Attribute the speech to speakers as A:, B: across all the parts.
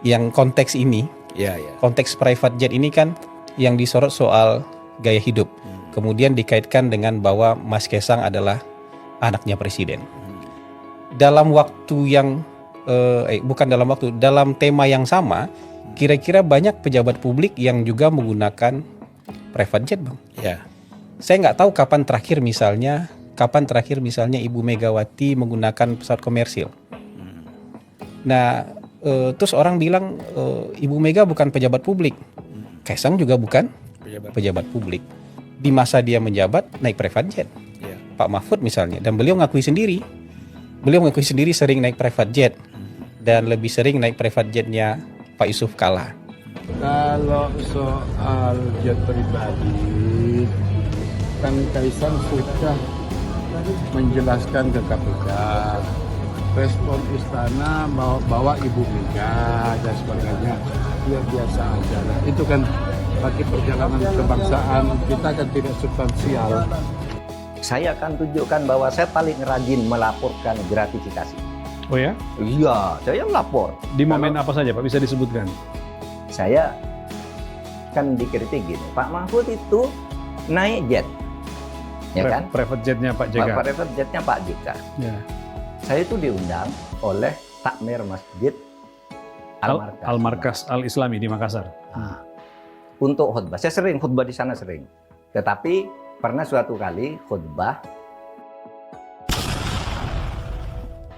A: yang konteks ini, konteks private jet ini kan yang disorot soal gaya hidup. Kemudian dikaitkan dengan bahwa Mas Kaisang adalah anaknya presiden. Dalam waktu yang dalam tema yang sama, kira-kira banyak pejabat publik yang juga menggunakan private jet, Bang.
B: Ya.
A: Saya nggak tahu kapan terakhir misalnya Ibu Megawati menggunakan pesawat komersil. Nah, terus orang bilang Ibu Mega bukan pejabat publik, Kaisang juga bukan pejabat publik. Di masa dia menjabat naik private jet, Pak Mahfud misalnya, dan beliau mengakui sendiri sering naik private jet dan lebih sering naik private jetnya Pak Yusuf Kalla.
C: Kalau soal jet pribadi, kan Kaisang sudah menjelaskan ke KPK. Respon istana bawa Ibu Mega dan sebagainya, ya biasa aja lah. Itu kan bagi perjalanan kebangsaan kita kan tidak substansial.
D: Saya akan tunjukkan bahwa saya paling rajin melaporkan gratifikasi.
E: Oh ya?
D: Iya, saya lapor.
E: Di momen apa saja Pak, bisa disebutkan?
D: Saya kan dikritik gini, Pak Mahfud itu naik jet, ya kan?
E: Private jetnya Pak JK.
D: Private jetnya Pak JK.
E: Ya.
D: Saya itu diundang oleh Takmir Masjid
E: Al-Markas Al-Islami di Makassar.
D: Untuk khutbah. Saya sering khutbah di sana sering. Tetapi pernah suatu kali khutbah.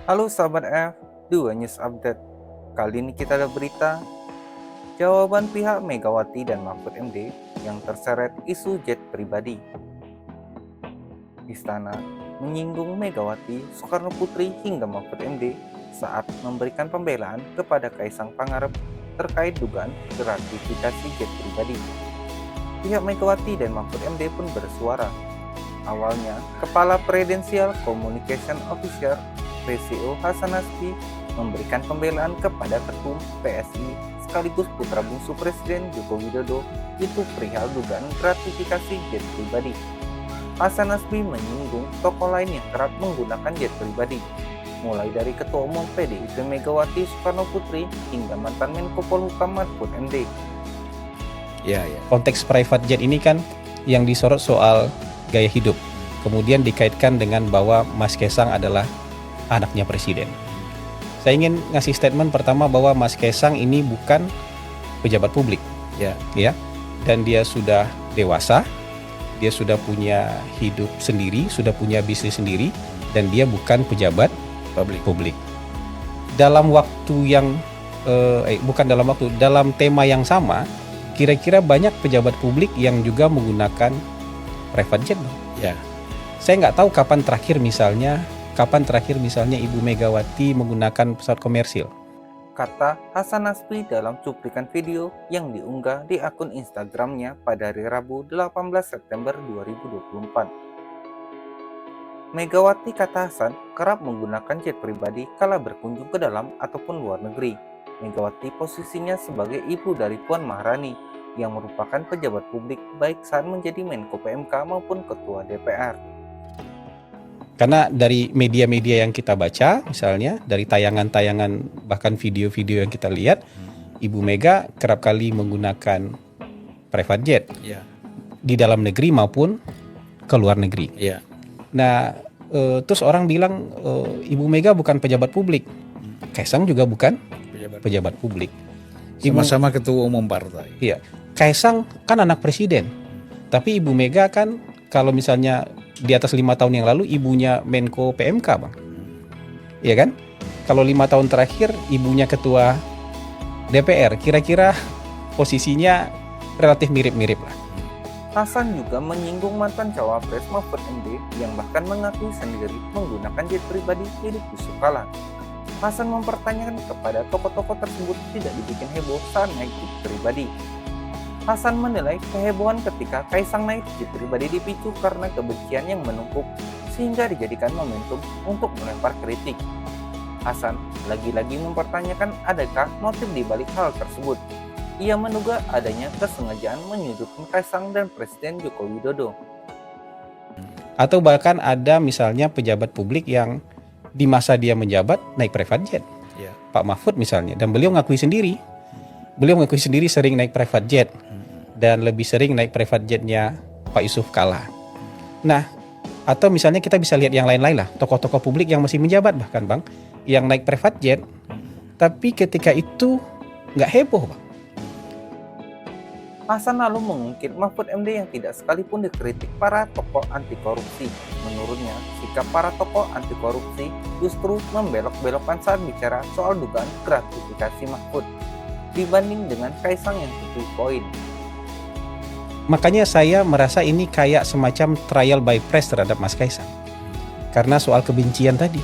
F: Halo sahabat F2 News Update. Kali ini kita ada berita jawaban pihak Megawati dan Mahfud MD yang terseret isu jet pribadi. Istana menyinggung Megawati, Soekarno Putri hingga Mahfud MD saat memberikan pembelaan kepada Kaisang Pangarep terkait dugaan gratifikasi jet pribadi. Pihak Megawati dan Mahfud MD pun bersuara. Awalnya, Kepala Presidensial Communication Officer PCO Hasan Nasbi memberikan pembelaan kepada Ketum PSI sekaligus putra bungsu Presiden Joko Widodo itu perihal dugaan gratifikasi jet pribadi. Hasan Nasbi menyinggung tokoh lain yang kerap menggunakan jet pribadi, mulai dari Ketua Umum PDIP Megawati Soekarno Putri hingga mantan Menko Polhukam Mahfud MD.
A: Konteks private jet ini kan yang disorot soal gaya hidup. Kemudian dikaitkan dengan bahwa Mas Kaisang adalah anaknya presiden. Saya ingin ngasih statement pertama bahwa Mas Kaisang ini bukan pejabat publik, ya, dan dia sudah dewasa. Dia sudah punya hidup sendiri, sudah punya bisnis sendiri, dan dia bukan pejabat publik. Dalam waktu yang dalam tema yang sama, kira-kira banyak pejabat publik yang juga menggunakan private jet.
B: Ya.
A: Saya nggak tahu kapan terakhir misalnya Ibu Megawati menggunakan pesawat komersil.
F: Kata Hasan Nasbi dalam cuplikan video yang diunggah di akun Instagramnya pada hari Rabu 18 September 2024. Megawati, kata Hasan, kerap menggunakan jet pribadi kala berkunjung ke dalam ataupun luar negeri. Megawati posisinya sebagai ibu dari Puan Maharani yang merupakan pejabat publik baik saat menjadi Menko PMK maupun Ketua DPR.
A: Karena dari media-media yang kita baca, misalnya dari tayangan-tayangan bahkan video-video yang kita lihat, Ibu Mega kerap kali menggunakan private jet di dalam negeri maupun ke luar negeri. Nah, terus orang bilang Ibu Mega bukan pejabat publik, Kaisang juga bukan pejabat publik.
B: Sama-sama ketua umum partai.
A: Iya, Kaisang kan anak presiden, tapi Ibu Mega kan kalau misalnya di atas 5 tahun yang lalu ibunya Menko PMK, Bang. Iya kan? Kalau 5 tahun terakhir ibunya ketua DPR, kira-kira posisinya relatif mirip-mirip lah.
F: Hasan juga menyinggung mantan cawapres Mahfud MD yang bahkan mengakui sendiri menggunakan jet pribadi milik Yusuf Kalla. Hasan mempertanyakan kepada tokoh-tokoh tersebut tidak dibikin heboh saat naik jet pribadi. Hasan menilai kehebohan ketika Kaisang naik jet pribadi dipicu karena kebencian yang menumpuk sehingga dijadikan momentum untuk melempar kritik. Hasan lagi-lagi mempertanyakan adakah motif di balik hal tersebut. Ia menduga adanya kesengajaan menyudutkan Kaisang dan Presiden Joko Widodo.
A: Atau bahkan ada misalnya pejabat publik yang di masa dia menjabat naik private jet. Pak Mahfud misalnya, dan beliau mengakui sendiri beliau mengakui sendiri sering naik private jet dan lebih sering naik private jetnya Pak Yusuf Kala. Nah, atau misalnya kita bisa lihat yang lain-lain lah, tokoh-tokoh publik yang masih menjabat bahkan Bang, yang naik private jet, tapi ketika itu nggak heboh Bang.
F: Hasan lalu mengungkit Mahfud MD yang tidak sekalipun dikritik para tokoh anti korupsi. Menurutnya, sikap para tokoh anti korupsi justru membelok-belokkan saat bicara soal dugaan gratifikasi Mahfud dibanding dengan Kaisang yang to point.
A: Makanya saya merasa ini kayak semacam trial by press terhadap Mas Kaisang. Karena soal kebencian tadi.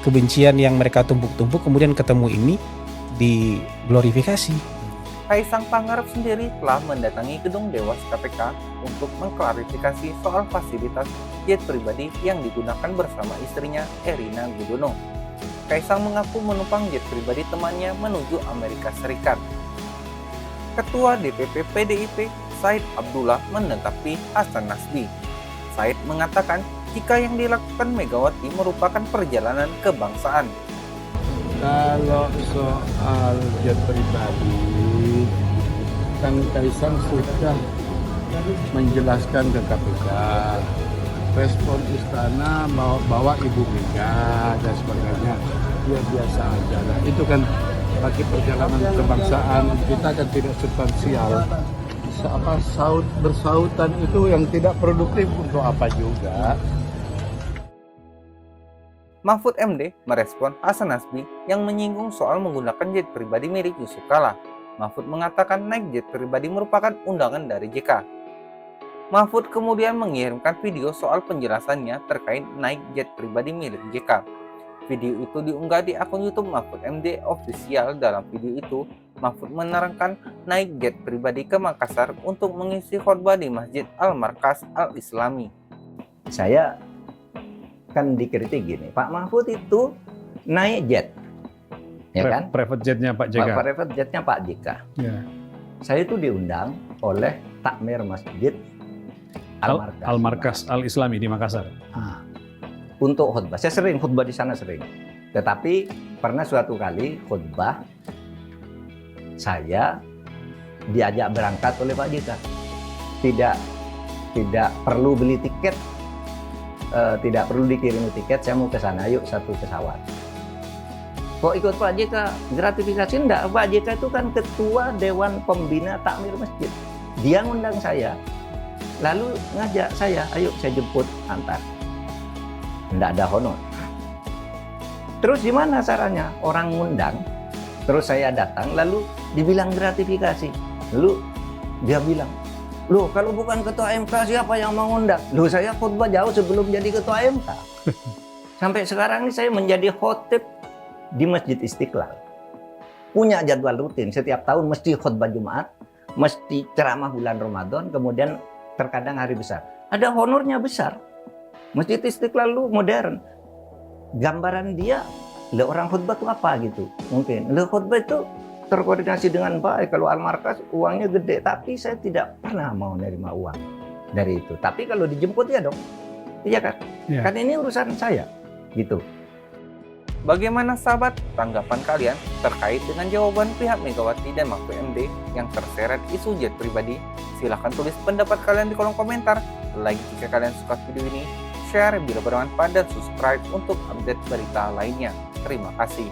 A: Kebencian yang mereka tumpuk-tumpuk kemudian ketemu ini diglorifikasi.
F: Kaisang Pangarep sendiri telah mendatangi gedung Dewas KPK untuk mengklarifikasi soal fasilitas jet pribadi yang digunakan bersama istrinya Erina Gudono. Kaisang mengaku menumpang jet pribadi temannya menuju Amerika Serikat. Ketua DPP PDIP Said Abdullah menanggapi Hasan Nasbi. Said mengatakan jika yang dilakukan Megawati merupakan perjalanan kebangsaan.
C: Kalau soal jet pribadi, kan Kaisang sudah menjelaskan ke KPK. Respon istana bawa Ibu Mega dan sebagainya, ya biasa aja lah. Itu kan bagi perjalanan kebangsaan kita kan tidak substansial. Bersautan itu yang tidak produktif untuk apa juga.
F: Mahfud MD merespon Hasan Nasbi yang menyinggung soal menggunakan jet pribadi milik Yusuf Kala. Mahfud mengatakan naik jet pribadi merupakan undangan dari JK. Mahfud kemudian mengirimkan video soal penjelasannya terkait naik jet pribadi milik JK. Video itu diunggah di akun YouTube Mahfud MD Official. Dalam video itu, Mahfud menerangkan naik jet pribadi ke Makassar untuk mengisi khotbah di Masjid Al-Markas Al-Islami.
D: Saya kan dikritik gini, Pak Mahfud itu naik jet, ya kan?
E: Private jetnya Pak JK.
D: Private jetnya Pak JK.
E: Ya.
D: Saya itu diundang oleh Takmir Masjid Al-Markas.
E: Al-Markas Al-Islami di Makassar.
D: Untuk khutbah. Saya sering khutbah di sana sering. Tetapi pernah suatu kali khutbah saya diajak berangkat oleh Pak JK. Tidak perlu beli tiket. Tidak perlu dikirimi tiket, saya mau ke sana, yuk satu pesawat. Kok ikut Pak JK? Gratifikasi enggak, Pak JK itu kan ketua Dewan Pembina Takmir Masjid. Dia ngundang saya, lalu ngajak saya, ayo saya jemput antar. Enggak ada honor. Terus gimana caranya? Orang ngundang, terus saya datang, lalu dibilang gratifikasi. Lalu dia bilang, loh, kalau bukan ketua MK siapa yang mau ngundang? Loh, saya khutbah jauh sebelum jadi ketua MK. Sampai sekarang ini saya menjadi khotib di Masjid Istiqlal. Punya jadwal rutin, setiap tahun mesti khutbah Jumat, mesti ceramah bulan Ramadan, kemudian terkadang hari besar. Ada honornya besar. Masjid Istiqlal lu modern. Gambaran dia, le orang khutbah itu apa gitu? Mungkin, le khutbah itu terkoordinasi dengan baik. Kalau Al-Markas uangnya gede, tapi saya tidak pernah mau nerima uang dari itu. Tapi kalau dijemput ya dong, iya kan?
E: Ya.
D: Kan ini urusan saya, gitu.
F: Bagaimana sahabat tanggapan kalian terkait dengan jawaban pihak Megawati dan Mahfud MD yang terseret isu jet pribadi? Silahkan tulis pendapat kalian di kolom komentar. Like jika kalian suka video ini, share bila bermanfaat, dan subscribe untuk update berita lainnya. Terima kasih.